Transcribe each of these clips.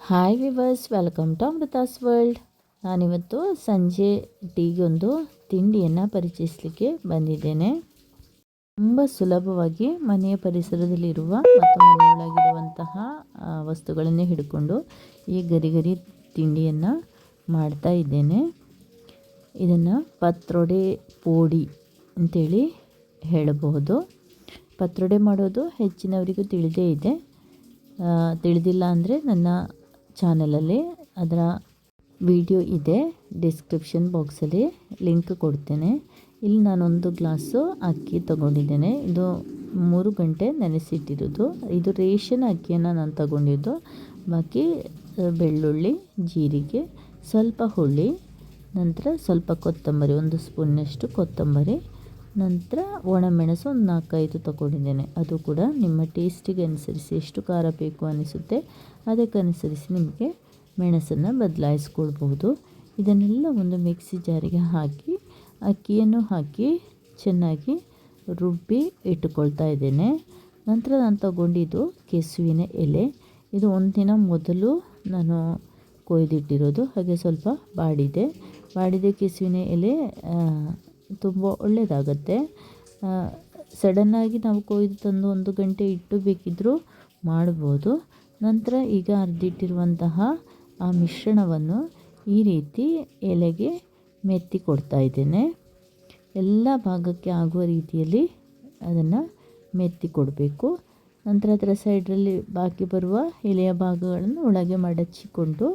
Hi viewers, welcome to Amrutha's world. ನಾನಿವತ್ತು ಸಂಜೆ ಟೀಗೆ ಒಂದು ತಿಂಡಿಯನ್ನು ಪರಿಚಯಿಸಲಿಕ್ಕೆ ಬಂದಿದ್ದೇನೆ. ತುಂಬ ಸುಲಭವಾಗಿ ಮನೆಯ ಪರಿಸರದಲ್ಲಿರುವ ಮತ್ತು ಮನೆಯೊಳಗಿರುವಂತಹ ವಸ್ತುಗಳನ್ನೇ ಹಿಡ್ಕೊಂಡು ಈ ಗರಿ ತಿಂಡಿಯನ್ನು ಮಾಡ್ತಾ ಇದ್ದೇನೆ. ಇದನ್ನು ಪತ್ರೊಡೆ ಪೋಡಿ ಅಂತೇಳಿ ಹೇಳಬಹುದು. ಪತ್ರೊಡೆ ಮಾಡೋದು ಹೆಚ್ಚಿನವರಿಗೂ ತಿಳಿದೇ ಇದೆ. ತಿಳಿದಿಲ್ಲ ಅಂದರೆ ನನ್ನ ಚಾನಲಲ್ಲಿ ಅದರ ವಿಡಿಯೋ ಇದೆ, ಡಿಸ್ಕ್ರಿಪ್ಷನ್ ಬಾಕ್ಸಲ್ಲಿ ಲಿಂಕ್ ಕೊಡ್ತೇನೆ. ಇಲ್ಲಿ ನಾನೊಂದು ಗ್ಲಾಸು ಅಕ್ಕಿ ತಗೊಂಡಿದ್ದೇನೆ. ಇದು 3 ಗಂಟೆ ನೆನೆಸಿಟ್ಟಿರೋದು. ಇದು ರೇಷನ್ ಅಕ್ಕಿಯನ್ನು ನಾನು ತಗೊಂಡಿದ್ದು. ಬಾಕಿ ಬೆಳ್ಳುಳ್ಳಿ, ಜೀರಿಗೆ, ಸ್ವಲ್ಪ ಹುಳಿ, ನಂತರ ಸ್ವಲ್ಪ ಕೊತ್ತಂಬರಿ, 1 ಸ್ಪೂನ್ನಷ್ಟು ಕೊತ್ತಂಬರಿ, ನಂತರ ಒಣಮೆಣಸು ಒಂದು 4-5 ತಗೊಂಡಿದ್ದೇನೆ. ಅದು ಕೂಡ ನಿಮ್ಮ ಟೇಸ್ಟಿಗೆ ಅನುಸರಿಸಿ, ಎಷ್ಟು ಖಾರ ಬೇಕು ಅನಿಸುತ್ತೆ ಅದಕ್ಕನುಸರಿಸಿ ನಿಮಗೆ ಮೆಣಸನ್ನು ಬದಲಾಯಿಸ್ಕೊಳ್ಬಹುದು. ಇದನ್ನೆಲ್ಲ ಒಂದು ಮಿಕ್ಸಿ ಜಾರಿಗೆ ಹಾಕಿ ಅಕ್ಕಿಯನ್ನು ಹಾಕಿ ಚೆನ್ನಾಗಿ ರುಬ್ಬಿ ಇಟ್ಟುಕೊಳ್ತಾ ಇದ್ದೇನೆ. ನಂತರ ನಾನು ತಗೊಂಡಿದ್ದು ಕೆಸುವಿನ ಎಲೆ. ಇದು ಒಂದಿನ ಮೊದಲು ನಾನು ಕೊಯ್ದಿಟ್ಟಿರೋದು. ಹಾಗೆ ಸ್ವಲ್ಪ ಬಾಡಿದೆ ಕೆಸುವಿನ ಎಲೆ ತುಂಬ ಒಳ್ಳೆಯದಾಗತ್ತೆ. ಸಡನ್ನಾಗಿ ನಾವು ಕೊಯ್ದು ತಂದು 1 ಗಂಟೆ ಇಟ್ಟು ಬೇಕಿದ್ದರೂ ಮಾಡ್ಬೋದು. ನಂತರ ಈಗ ಅರ್ದಿಟ್ಟಿರುವಂತಹ ಆ ಮಿಶ್ರಣವನ್ನು ಈ ರೀತಿ ಎಲೆಗೆ ಮೆತ್ತಿ ಕೊಡ್ತಾ ಇದ್ದೇನೆ. ಎಲ್ಲ ಭಾಗಕ್ಕೆ ಆಗುವ ರೀತಿಯಲ್ಲಿ ಅದನ್ನು ಮೆತ್ತಿ ಕೊಡಬೇಕು. ನಂತರ ಅದರ ಸೈಡ್ರಲ್ಲಿ ಬಾಕಿ ಬರುವ ಎಲೆಯ ಭಾಗಗಳನ್ನು ಒಳಗೆ ಮಡಚಿಕೊಂಡು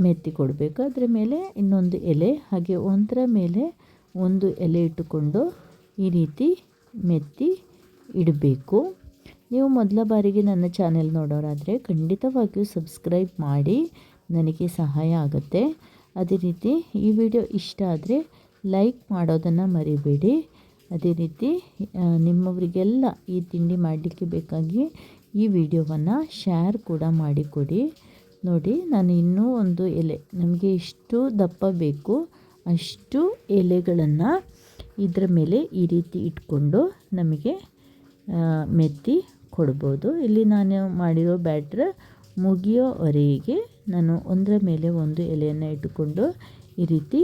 ಮೆತ್ತಿ ಕೊಡಬೇಕು. ಅದರ ಮೇಲೆ ಇನ್ನೊಂದು ಎಲೆ, ಹಾಗೆ ಒಂದರ ಮೇಲೆ ಒಂದು ಎಲೆ ಇಟ್ಟುಕೊಂಡು ಈ ರೀತಿ ಮೆತ್ತಿ ಇಡಬೇಕು. ನೀವು ಮೊದಲ ಬಾರಿಗೆ ನನ್ನ ಚಾನೆಲ್ ನೋಡೋರಾದರೆ ಖಂಡಿತವಾಗಿಯೂ ಸಬ್ಸ್ಕ್ರೈಬ್ ಮಾಡಿ, ನನಗೆ ಸಹಾಯ ಆಗುತ್ತೆ. ಅದೇ ರೀತಿ ಈ ವಿಡಿಯೋ ಇಷ್ಟ ಆದರೆ ಲೈಕ್ ಮಾಡೋದನ್ನು ಮರಿಬೇಡಿ. ಅದೇ ರೀತಿ ನಿಮ್ಮವರಿಗೆಲ್ಲ ಈ ತಿಂಡಿ ಮಾಡಲಿಕ್ಕೆ ಬೇಕಾಗಿ ಈ ವಿಡಿಯೋವನ್ನು ಶೇರ್ ಕೂಡ ಮಾಡಿಕೊಡಿ. ನೋಡಿ, ನಾನು ಇನ್ನೂ ಒಂದು ಎಲೆ, ನಮಗೆ ಎಷ್ಟು ದಪ್ಪ ಬೇಕು ಅಷ್ಟು ಎಲೆಗಳನ್ನು ಇದರ ಮೇಲೆ ಈ ರೀತಿ ಇಟ್ಕೊಂಡು ನಮಗೆ ಮೆತ್ತಿ ಕೊಡ್ಬೋದು. ಇಲ್ಲಿ ನಾನು ಮಾಡಿರೋ ಬ್ಯಾಟ್ರ್ ಮುಗಿಯೋವರೆಗೆ ನಾನು ಒಂದರ ಮೇಲೆ ಒಂದು ಎಲೆಯನ್ನು ಇಟ್ಟುಕೊಂಡು ಈ ರೀತಿ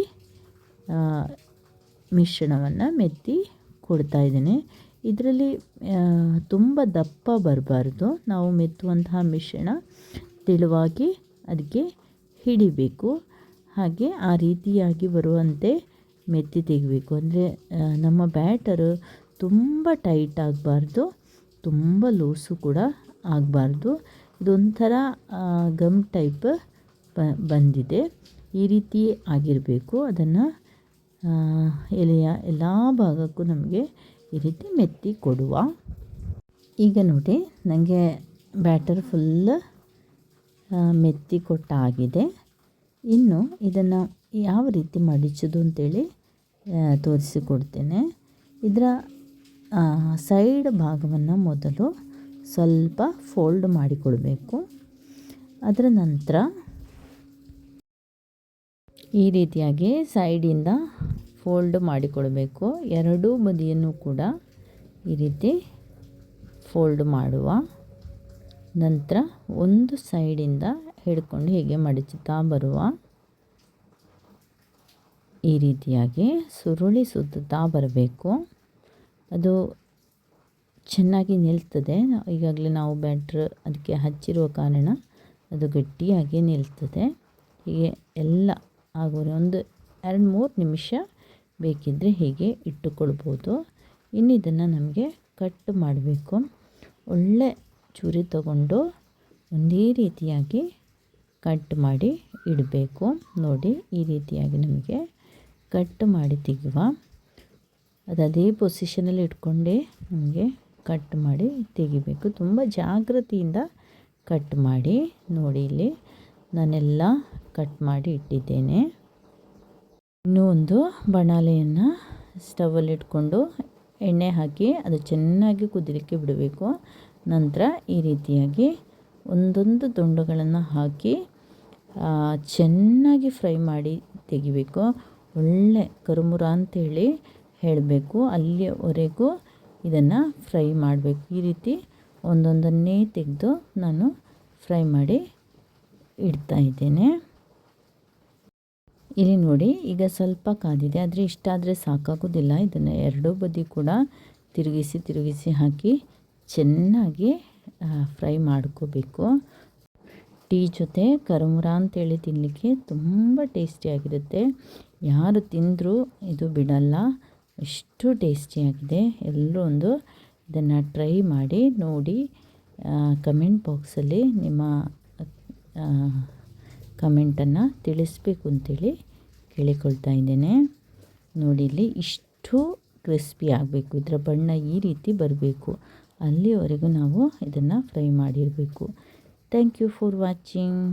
ಮಿಶ್ರಣವನ್ನು ಮೆತ್ತಿ ಕೊಡ್ತಾ ಇದ್ದೇನೆ. ಇದರಲ್ಲಿ ತುಂಬ ದಪ್ಪ ಬರಬಾರ್ದು. ನಾವು ಮೆತ್ತುವಂತಹ ಮಿಶ್ರಣ ತೆಳುವಾಗಿ ಅದಕ್ಕೆ ಹಿಡಿಬೇಕು. ಹಾಗೆ ಆ ರೀತಿಯಾಗಿ ಬರುವಂತೆ ಮೆತ್ತಿ ತೆಗಿಬೇಕು. ಅಂದರೆ ನಮ್ಮ ಬ್ಯಾಟರು ತುಂಬ ಟೈಟ್ ಆಗಬಾರ್ದು, ತುಂಬ ಲೂಸು ಕೂಡ ಆಗಬಾರ್ದು. ಇದೊಂಥರ ಗಮ್ ಟೈಪ್ ಬಂದಿದೆ. ಈ ರೀತಿ ಆಗಿರಬೇಕು. ಅದನ್ನು ಎಲೆಯ ಎಲ್ಲ ಭಾಗಕ್ಕೂ ನಮಗೆ ಈ ರೀತಿ ಮೆತ್ತಿ ಕೊಡುವ. ಈಗ ನೋಡಿ, ನನಗೆ ಬ್ಯಾಟರ್ ಫುಲ್ ಮೆತ್ತಿ ಕೊಟ್ಟಾಗಿದೆ. ಇನ್ನು ಇದನ್ನು ಯಾವ ರೀತಿ ಮಡಿಚೋದು ಅಂತೇಳಿ ತೋರಿಸಿಕೊಡ್ತೇನೆ. ಇದರ ಸೈಡ್ ಭಾಗವನ್ನು ಮೊದಲು ಸ್ವಲ್ಪ ಫೋಲ್ಡ್ ಮಾಡಿಕೊಳ್ಬೇಕು. ಅದರ ನಂತರ ಈ ರೀತಿಯಾಗಿ ಸೈಡಿಂದ ಫೋಲ್ಡ್ ಮಾಡಿಕೊಳ್ಬೇಕು. ಎರಡೂ ಬದಿಯನ್ನು ಕೂಡ ಈ ರೀತಿ ಫೋಲ್ಡ್ ಮಾಡುವ. ನಂತರ ಒಂದು ಸೈಡಿಂದ ಹಿಡ್ಕೊಂಡು ಹೀಗೆ ಮಡಚುತ್ತಾ ಬರುವ. ಈ ರೀತಿಯಾಗಿ ಸುರುಳಿ ಸುತ್ತಾ ಬರಬೇಕು. ಅದು ಚೆನ್ನಾಗಿ ನಿಲ್ತದೆ. ಈಗಾಗಲೇ ನಾವು ಬ್ಯಾಟ್ರ್ ಅದಕ್ಕೆ ಹಚ್ಚಿರುವ ಕಾರಣ ಅದು ಗಟ್ಟಿಯಾಗಿ ನಿಲ್ತದೆ. ಹೀಗೆ ಎಲ್ಲ ಆಗುವ ಒಂದು 2-3 ನಿಮಿಷ ಬೇಕಿದ್ದರೆ ಹೀಗೆ ಇಟ್ಟುಕೊಳ್ಬೋದು. ಇನ್ನು ಇದನ್ನು ನಮಗೆ ಕಟ್ ಮಾಡಬೇಕು. ಒಳ್ಳೆ ಚೂರಿ ತಗೊಂಡು ಒಂದೇ ರೀತಿಯಾಗಿ ಕಟ್ ಮಾಡಿ ಇಡಬೇಕು. ನೋಡಿ, ಈ ರೀತಿಯಾಗಿ ನಮಗೆ ಕಟ್ ಮಾಡಿ ತೆಗೆಯುವ. ಅದೇ ಪೊಸಿಷನಲ್ಲಿ ಇಟ್ಕೊಂಡೇ ನಮಗೆ ಕಟ್ ಮಾಡಿ ತೆಗಿಬೇಕು. ತುಂಬ ಜಾಗ್ರತೆಯಿಂದ ಕಟ್ ಮಾಡಿ. ನೋಡಿ, ಇಲ್ಲಿ ನಾನೆಲ್ಲ ಕಟ್ ಮಾಡಿ ಇಟ್ಟಿದ್ದೇನೆ. ಇನ್ನೂ ಒಂದು ಬಾಣಲೆಯನ್ನು ಸ್ಟವಲ್ಲಿ ಇಟ್ಕೊಂಡು ಎಣ್ಣೆ ಹಾಕಿ ಅದು ಚೆನ್ನಾಗಿ ಕುದಿಲಿಕ್ಕೆ ಬಿಡಬೇಕು. ನಂತರ ಈ ರೀತಿಯಾಗಿ ಒಂದೊಂದು ದುಂಡುಗಳನ್ನು ಹಾಕಿ ಚೆನ್ನಾಗಿ ಫ್ರೈ ಮಾಡಿ ತೆಗಿಬೇಕು. ಒಳ್ಳೆ ಕರುಮುರ ಅಂತೇಳಿ ಹೇಳಬೇಕು, ಅಲ್ಲಿಯವರೆಗೂ ಇದನ್ನು ಫ್ರೈ ಮಾಡಬೇಕು. ಈ ರೀತಿ ಒಂದೊಂದನ್ನೇ ತೆಗೆದು ನಾನು ಫ್ರೈ ಮಾಡಿ ಇಡ್ತಾ ಇದ್ದೇನೆ. ಇಲ್ಲಿ ನೋಡಿ, ಈಗ ಸ್ವಲ್ಪ ಕಾದಿದೆ, ಆದರೆ ಇಷ್ಟಾದರೆ ಸಾಕಾಗೋದಿಲ್ಲ. ಇದನ್ನು ಎರಡೂ ಬದಿ ಕೂಡ ತಿರುಗಿಸಿ ಹಾಕಿ ಚೆನ್ನಾಗಿ ಫ್ರೈ ಮಾಡ್ಕೋಬೇಕು. ಟೀ ಜೊತೆ ಕರುಮುರ ಅಂತೇಳಿ ತಿನ್ನಲಿಕ್ಕೆ ತುಂಬ ಟೇಸ್ಟಿಯಾಗಿರುತ್ತೆ. ಯಾರು ತಿಂದರೂ ಇದು ಬಿಡಲ್ಲ, ಎಷ್ಟು ಟೇಸ್ಟಿಯಾಗಿದೆ. ಎಲ್ಲರೂ ಇದನ್ನು ಟ್ರೈ ಮಾಡಿ ನೋಡಿ. ಕಮೆಂಟ್ ಬಾಕ್ಸಲ್ಲಿ ನಿಮ್ಮ ಕಮೆಂಟನ್ನು ತಿಳಿಸ್ಬೇಕು ಅಂತೇಳಿ ಕೇಳಿಕೊಳ್ತಾ ಇದ್ದೇನೆ. ನೋಡಿ, ಇಲ್ಲಿ ಇಷ್ಟು ಕ್ರಿಸ್ಪಿ ಆಗಬೇಕು, ಇದರ ಬಣ್ಣ ಈ ರೀತಿ ಬರಬೇಕು, ಅಲ್ಲಿವರೆಗೂ ನಾವು ಇದನ್ನು ಫ್ರೈ ಮಾಡಿರಬೇಕು. Thank you for watching.